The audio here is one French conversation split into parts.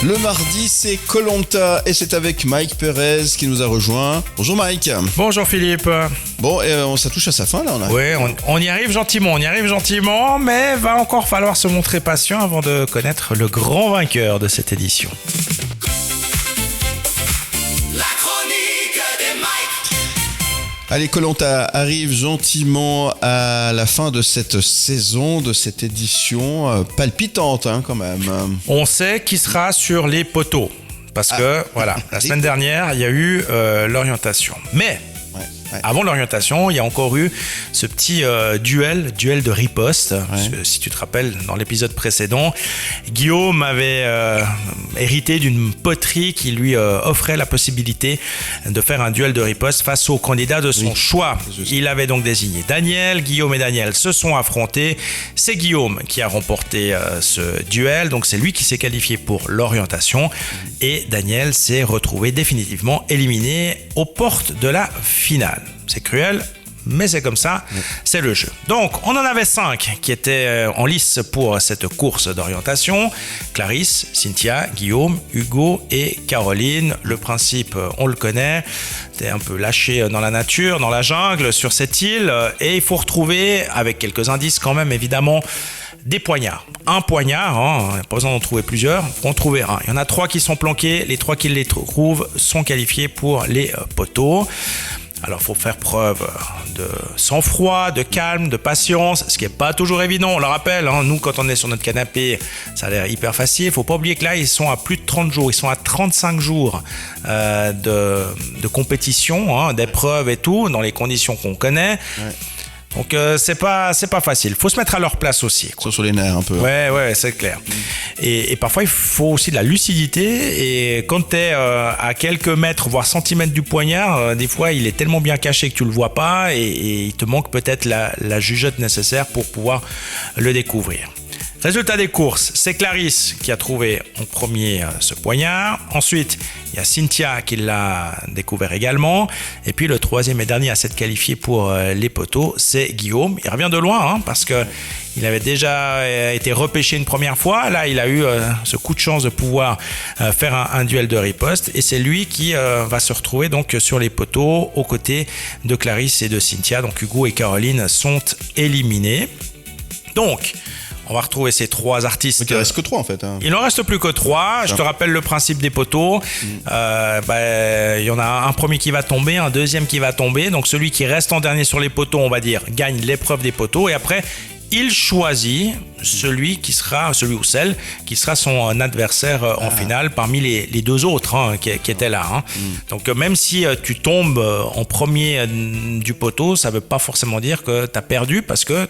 Le mardi, c'est Koh-Lanta et c'est avec Mike Perez qui nous a rejoint. Bonjour Mike. Bonjour Philippe. Bon, ça touche à sa fin là. Oui, on y arrive gentiment, mais va encore falloir se montrer patient avant de connaître le grand vainqueur de cette édition. Allez, Koh-Lanta arrive gentiment à la fin de cette saison, de cette édition palpitante quand même. On sait qui sera sur les poteaux, parce que voilà, la semaine dernière, il y a eu l'orientation. Mais avant l'orientation, il y a encore eu ce petit duel de riposte. Si tu te rappelles, dans l'épisode précédent, Guillaume avait hérité d'une poterie qui lui offrait la possibilité de faire un duel de riposte face au candidat de son choix. Il avait donc désigné Daniel. Guillaume et Daniel se sont affrontés. C'est Guillaume qui a remporté ce duel, donc c'est lui qui s'est qualifié pour l'orientation. Et Daniel s'est retrouvé définitivement éliminé aux portes de la finale. C'est cruel, mais c'est comme ça, c'est le jeu. Donc, on en avait 5 qui étaient en lice pour cette course d'orientation. Clarisse, Cynthia, Guillaume, Hugo et Caroline. Le principe, on le connaît. T'es un peu lâché dans la nature, dans la jungle, sur cette île. Et il faut retrouver, avec quelques indices quand même, évidemment, des poignards. Un poignard, on n'a pas besoin d'en trouver plusieurs, faut en trouver un. Il y en a 3 qui sont planqués. Les 3 qui les trouvent sont qualifiés pour les poteaux. Alors, il faut faire preuve de sang-froid, de calme, de patience, ce qui n'est pas toujours évident. On le rappelle, nous, quand on est sur notre canapé, ça a l'air hyper facile. Il ne faut pas oublier que là, ils sont à plus de 30 jours. Ils sont à 35 jours de compétition, d'épreuves et tout, dans les conditions qu'on connaît. Ouais. Donc, c'est pas facile. Faut se mettre à leur place aussi, quoi. Sur les nerfs un peu. Ouais, c'est clair. Et parfois, il faut aussi de la lucidité. Et quand tu es à quelques mètres, voire centimètres du poignard, des fois, il est tellement bien caché que tu le vois pas et il te manque peut-être la jugeote nécessaire pour pouvoir le découvrir. Résultat des courses, c'est Clarisse qui a trouvé en premier ce poignard. Ensuite, il y a Cynthia qui l'a découvert également. Et puis le troisième et dernier à s'être qualifié pour les poteaux, c'est Guillaume. Il revient de loin parce que il avait déjà été repêché une première fois. Là, il a eu ce coup de chance de pouvoir faire un duel de riposte. Et c'est lui qui va se retrouver donc sur les poteaux aux côtés de Clarisse et de Cynthia. Donc Hugo et Caroline sont éliminés. Donc, on va retrouver ces 3 artistes. Mais il ne reste que 3 en fait. Il n'en reste plus que 3. Je te rappelle le principe des poteaux. Il y en a un premier qui va tomber, un deuxième qui va tomber. Donc celui qui reste en dernier sur les poteaux, on va dire, gagne l'épreuve des poteaux. Et après, il choisit celui ou celle qui sera son adversaire en finale parmi les 2 autres qui étaient là. Donc même si tu tombes en premier du poteau, ça ne veut pas forcément dire que tu as perdu parce que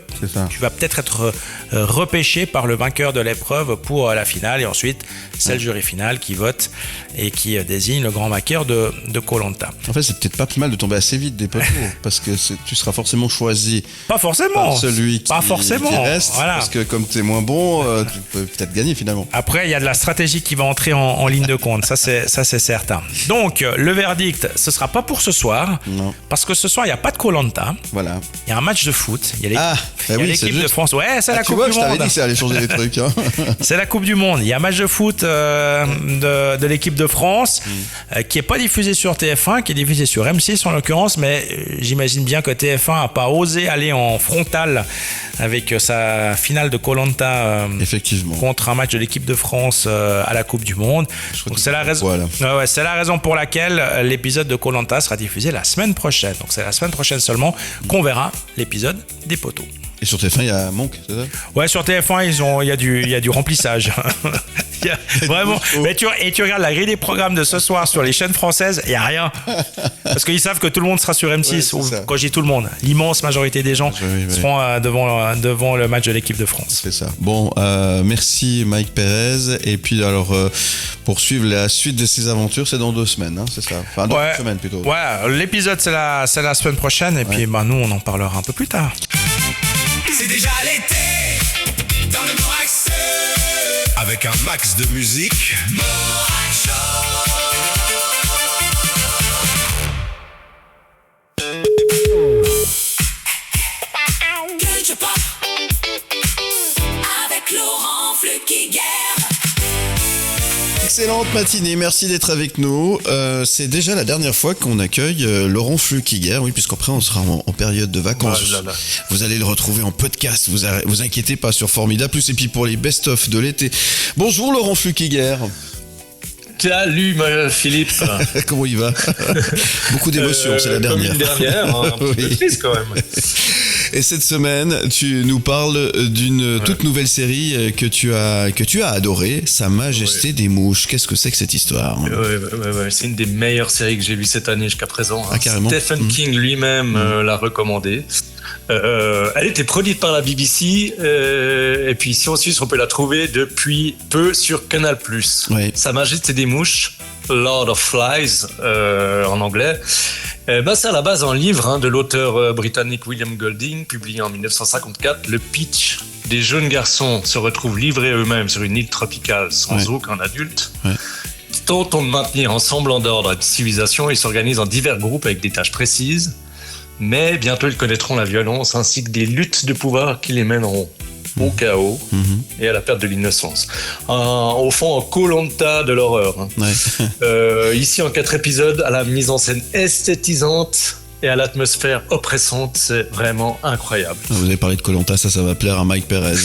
tu vas peut-être être repêché par le vainqueur de l'épreuve pour la finale et ensuite c'est le jury final qui vote et qui désigne le grand vainqueur de Koh-Lanta. En fait, c'est peut-être pas plus mal de tomber assez vite des poteaux parce que tu seras forcément choisi pas forcément par celui qui reste parce que comme tu es moins bon, tu peux peut-être gagner finalement. Après, il y a de la stratégie qui va entrer en ligne de compte, ça c'est certain. Donc, le verdict, ce sera pas pour ce soir, parce que ce soir, il n'y a pas de Koh-Lanta. Voilà. Il y a un match de foot, il y a l'équipe de France. Ouais, c'est la Coupe du Monde. Je t'avais dit que ça allait changer les trucs. C'est la Coupe du Monde. Il y a un match de foot de l'équipe de France qui n'est pas diffusé sur TF1, qui est diffusé sur M6 en l'occurrence, mais j'imagine bien que TF1 n'a pas osé aller en frontal avec sa finale de Koh-Lanta contre un match de l'équipe de France à la Coupe du Monde. Donc c'est la raison pour laquelle l'épisode de Koh-Lanta sera diffusé la semaine prochaine. Donc c'est la semaine prochaine seulement qu'on verra l'épisode des poteaux. Et sur TF1, il y a Monk, c'est ça ? Ouais, sur TF1, il y a du remplissage. Vraiment. Mais tu regardes la grille des programmes de ce soir sur les chaînes françaises, il n'y a rien. Parce qu'ils savent que tout le monde sera sur M6. Quand je dis tout le monde, l'immense majorité des gens seront devant le match de l'équipe de France. C'est ça. Bon, merci Mike Perez. Et puis alors, pour suivre la suite de ces aventures, c'est dans 2 semaines, c'est ça ? Enfin, dans 2 semaines plutôt. Ouais, l'épisode c'est la semaine prochaine. Et puis nous, on en parlera un peu plus tard. C'est déjà l'été dans le Morac Show. Avec un max de musique. Morac Show. Culture Pop avec Laurent Flukiger. Excellente matinée, merci d'être avec nous. C'est déjà la dernière fois qu'on accueille Laurent Flukiger, oui, puisqu'après on sera en période de vacances. Oh là là. Vous allez le retrouver en podcast, vous inquiétez pas, sur Formidable Plus et puis pour les best-of de l'été. Bonjour Laurent Flukiger. Salut Philippe. Comment il va? Beaucoup d'émotions, c'est la dernière. Comme une dernière, un petit peu triste quand même. Et cette semaine, tu nous parles d'une toute nouvelle série que tu as adorée, Sa Majesté des Mouches. Qu'est-ce que c'est que cette histoire? Ouais, c'est une des meilleures séries que j'ai vues cette année jusqu'à présent. Ah, carrément. Stephen King lui-même l'a recommandée. Elle était produite par la BBC et puis ici en Suisse on peut la trouver depuis peu sur Canal+. Ouais. Sa Majesté des Mouches, Lord of Flies en anglais. C'est à la base un livre de l'auteur britannique William Golding, publié en 1954. Le pitch: des jeunes garçons se retrouvent livrés eux-mêmes sur une île tropicale sans aucun adulte. Ouais. Tentant de maintenir un semblant d'ordre et de civilisation, ils s'organisent en divers groupes avec des tâches précises. Mais bientôt ils connaîtront la violence ainsi que des luttes de pouvoir qui les mèneront au chaos et à la perte de l'innocence. Au fond, un Koh-Lanta de l'horreur. Ouais. Ici en 4 épisodes, à la mise en scène esthétisante et à l'atmosphère oppressante, c'est vraiment incroyable. Vous avez parlé de Koh-Lanta, ça va plaire à Mike Perez.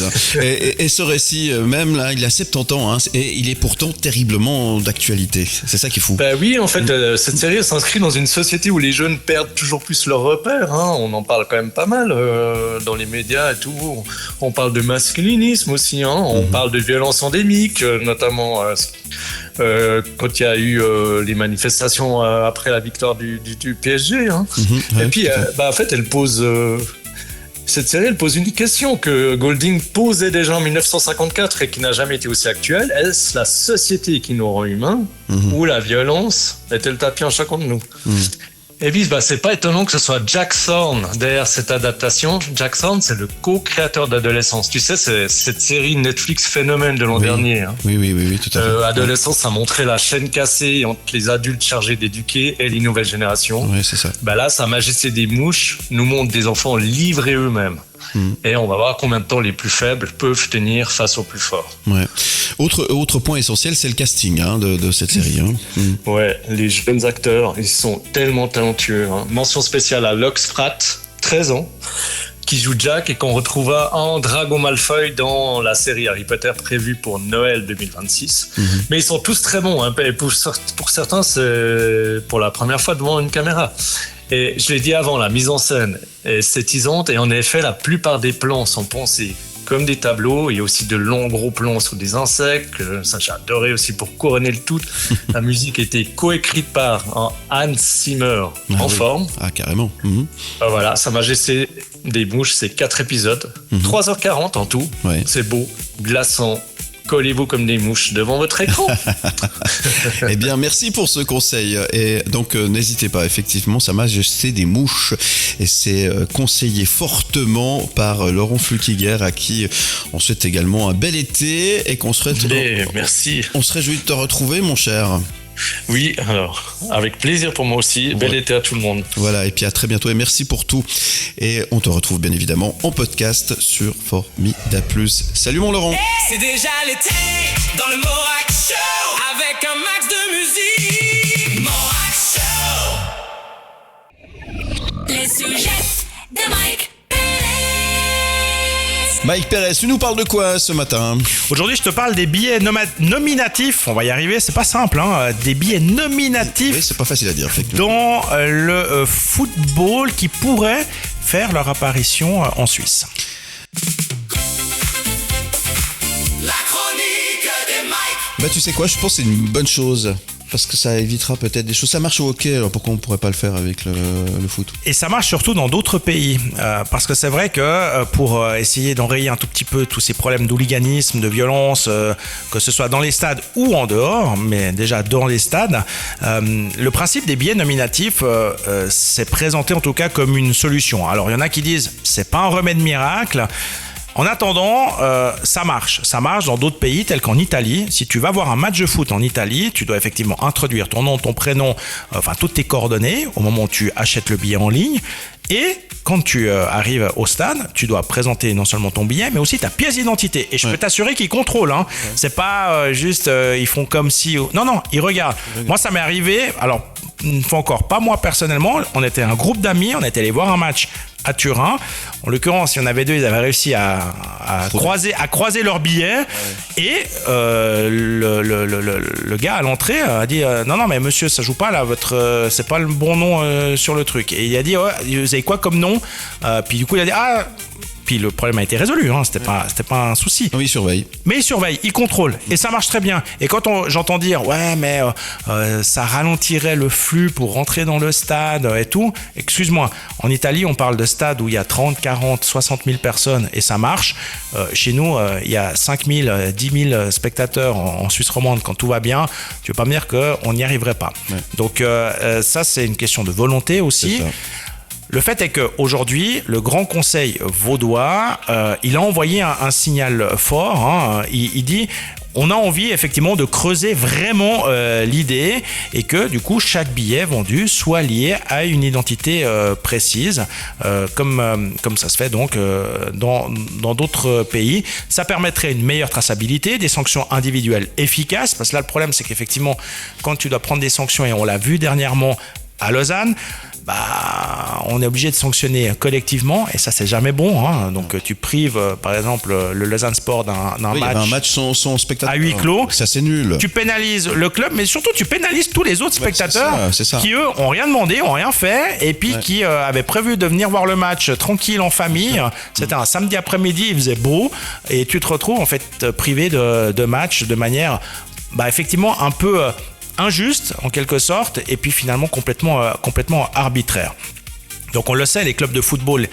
Et ce récit, même là, il a 70 ans, et il est pourtant terriblement d'actualité. C'est ça qui est fou. Oui, en fait, cette série s'inscrit dans une société où les jeunes perdent toujours plus leurs repères. On en parle quand même pas mal dans les médias et tout. On parle de masculinisme aussi. On parle de violence endémique, notamment quand il y a eu les manifestations après la victoire du PSG. Ouais, et puis, en fait, cette série, elle pose une question que Golding posait déjà en 1954 et qui n'a jamais été aussi actuelle. Est-ce la société qui nous rend humains ou la violence est-elle le tapis en chacun de nous? Et puis, c'est pas étonnant que ce soit Jack Thorne derrière cette adaptation. Jack Thorne, c'est le co-créateur d'Adolescence. Tu sais, c'est cette série Netflix phénomène de l'an dernier. Oui, tout à fait. Adolescence, ça montrait la chaîne cassée entre les adultes chargés d'éduquer et les nouvelles générations. Oui, c'est ça. Là, Sa Majesté des Mouches nous montre des enfants livrés eux-mêmes. Et on va voir combien de temps les plus faibles peuvent tenir face aux plus forts. Ouais. Autre point essentiel, c'est le casting de cette série. Ouais, les jeunes acteurs, ils sont tellement talentueux. Mention spéciale à Lux Pratt, 13 ans, qui joue Jack et qu'on retrouvera en Drago Malfoy dans la série Harry Potter prévue pour Noël 2026. Mais ils sont tous très bons. Et pour certains, c'est pour la première fois devant une caméra. Et je l'ai dit avant, la mise en scène est esthétisante et en effet, la plupart des plans sont pensés comme des tableaux. Il y a aussi de longs gros plans sur des insectes. Ça, j'ai adoré aussi pour couronner le tout. La musique a été coécrite par Hans Zimmer en forme. Ah, carrément. Voilà, Sa Majesté des Mouches, c'est 4 épisodes. 3h40 en tout. Ouais. C'est beau, glaçant. Collez-vous comme des mouches devant votre écran. Eh bien, merci pour ce conseil. Et donc, n'hésitez pas, effectivement, Sa Majesté des Mouches. Et c'est conseillé fortement par Laurent Flukiger, à qui on souhaite également un bel été et qu'on se merci. On se réjouit de te retrouver, mon cher. Oui, alors, avec plaisir pour moi aussi. Bel été à tout le monde. Voilà, et puis à très bientôt et merci pour tout. Et on te retrouve bien évidemment en podcast sur Formidable Plus. Salut mon Laurent. C'est déjà l'été dans le Morac Show avec un max de musique. Morac Show. Les sujets de Mike Perez. Mike Perez, tu nous parles de quoi ce matin? Aujourd'hui, je te parle des billets nominatifs. On va y arriver, c'est pas simple, des billets nominatifs. Oui, c'est pas facile à dire, effectivement. Dans le football qui pourraient faire leur apparition en Suisse. La chronique des Mike. Tu sais quoi, je pense que c'est une bonne chose. Parce que ça évitera peut-être des choses. Ça marche au hockey, alors pourquoi on ne pourrait pas le faire avec le foot? Et ça marche surtout dans d'autres pays. Parce que c'est vrai que pour essayer d'enrayer un tout petit peu tous ces problèmes d'hooliganisme, de violence, que ce soit dans les stades ou en dehors, mais déjà dans les stades, le principe des billets nominatifs c'est présenté en tout cas comme une solution. Alors il y en a qui disent c'est pas un remède miracle. En attendant, ça marche. Ça marche dans d'autres pays tels qu'en Italie. Si tu vas voir un match de foot en Italie, tu dois effectivement introduire ton nom, ton prénom, toutes tes coordonnées au moment où tu achètes le billet en ligne. Et quand tu arrives au stade, tu dois présenter non seulement ton billet, mais aussi ta pièce d'identité. Et je peux t'assurer qu'ils contrôlent. Hein. C'est pas juste ils font comme si. Non, ils regardent. Moi, ça m'est arrivé. Alors, une fois encore, pas moi personnellement. On était un groupe d'amis. On était allé voir un match à Turin. En l'occurrence, il y en avait deux, ils avaient réussi à croiser leurs billets. Et le gars à l'entrée a dit non, mais monsieur, ça joue pas là, c'est pas le bon nom sur le truc. Et il a dit vous avez quoi comme nom? Puis du coup, il a dit puis le problème a été résolu, hein, c'était pas un souci. Oui, ils surveillent. Mais ils surveillent, ils contrôlent, et ça marche très bien. Et quand j'entends dire ouais, mais ça ralentirait le flux pour rentrer dans le stade et tout, excuse-moi, en Italie on parle de stade où il y a 30, 40, 60 000 personnes et ça marche. Chez nous, il y a 5 000, 10 000 spectateurs en Suisse romande quand tout va bien. Tu veux pas me dire qu'on n'y arriverait pas. Ouais. Donc ça, c'est une question de volonté aussi. Le fait est qu'aujourd'hui, le Grand Conseil vaudois, il a envoyé un signal fort. Hein. Il dit on a envie effectivement de creuser vraiment l'idée et que du coup chaque billet vendu soit lié à une identité précise, comme ça se fait donc dans d'autres pays. Ça permettrait une meilleure traçabilité, des sanctions individuelles efficaces, parce que là le problème c'est qu'effectivement quand tu dois prendre des sanctions, et on l'a vu dernièrement à Lausanne, on est obligé de sanctionner collectivement et ça c'est jamais bon. Hein. Donc tu prives par exemple le Lausanne Sport d'un match sans spectateur à huis clos. Ça c'est nul. Tu pénalises le club, mais surtout tu pénalises tous les autres spectateurs c'est ça. Qui eux ont rien demandé, ont rien fait et puis qui avaient prévu de venir voir le match tranquille en famille. C'était un samedi après-midi, il faisait beau et tu te retrouves en fait privé de match de manière effectivement un peu injuste en quelque sorte et puis finalement complètement arbitraire. Donc on le sait, les clubs de football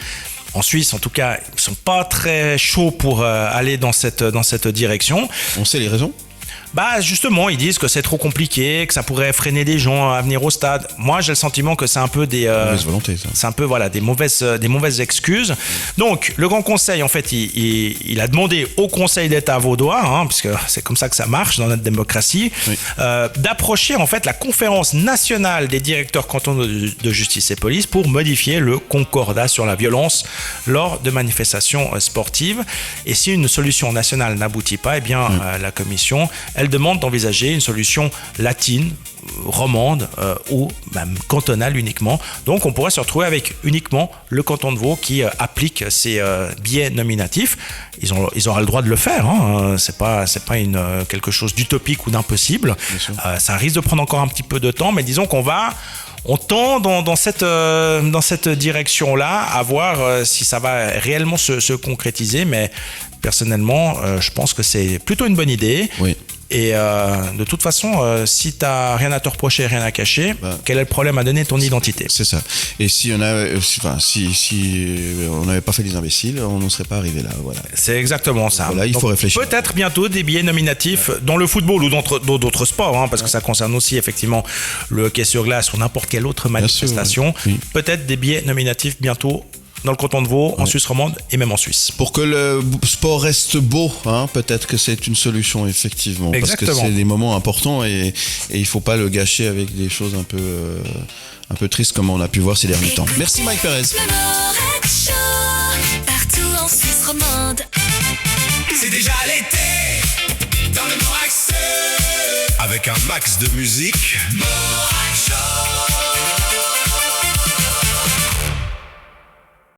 en Suisse en tout cas ils sont pas très chauds pour aller dans cette direction. On sait les raisons? Justement, ils disent que c'est trop compliqué, que ça pourrait freiner des gens à venir au stade. Moi, j'ai le sentiment que c'est un peu des mauvaise volonté, ça. C'est un peu des mauvaises excuses. Donc, le Grand Conseil, en fait, il a demandé au Conseil d'État vaudois, hein, puisque c'est comme ça que ça marche dans notre démocratie, d'approcher en fait la conférence nationale des directeurs cantonaux de justice et police pour modifier le concordat sur la violence lors de manifestations sportives. Et si une solution nationale n'aboutit pas, la commission elle demande d'envisager une solution latine, romande ou même cantonale uniquement. Donc on pourrait se retrouver avec uniquement le canton de Vaud qui applique ces billets nominatifs. Ils auraient le droit de le faire. Hein. C'est pas quelque chose d'utopique ou d'impossible. Ça risque de prendre encore un petit peu de temps, mais disons on tend dans cette direction-là à voir si ça va réellement se concrétiser, mais personnellement, je pense que c'est plutôt une bonne idée. Oui. Et de toute façon, si tu n'as rien à te reprocher, rien à cacher, quel est le problème à donner ton identité? C'est ça. Et si on n'avait pas fait les imbéciles, on n'en serait pas arrivé là. Voilà. C'est exactement ça. Voilà, il faut réfléchir. Peut-être bientôt des billets nominatifs dans le football ou dans d'autres sports, hein, parce que ça concerne aussi effectivement le hockey sur glace ou n'importe quelle autre manifestation. Oui. Peut-être des billets nominatifs bientôt dans le canton de Vaud, en Suisse romande et même en Suisse. Pour que le sport reste beau, hein, peut-être que c'est une solution, effectivement. Exactement. Parce que c'est des moments importants et il ne faut pas le gâcher avec des choses un peu tristes comme on a pu voir ces derniers temps. Merci Mike Perez. Partout en Suisse romande. C'est déjà l'été dans le Morax. Avec un max de musique. Morax Show.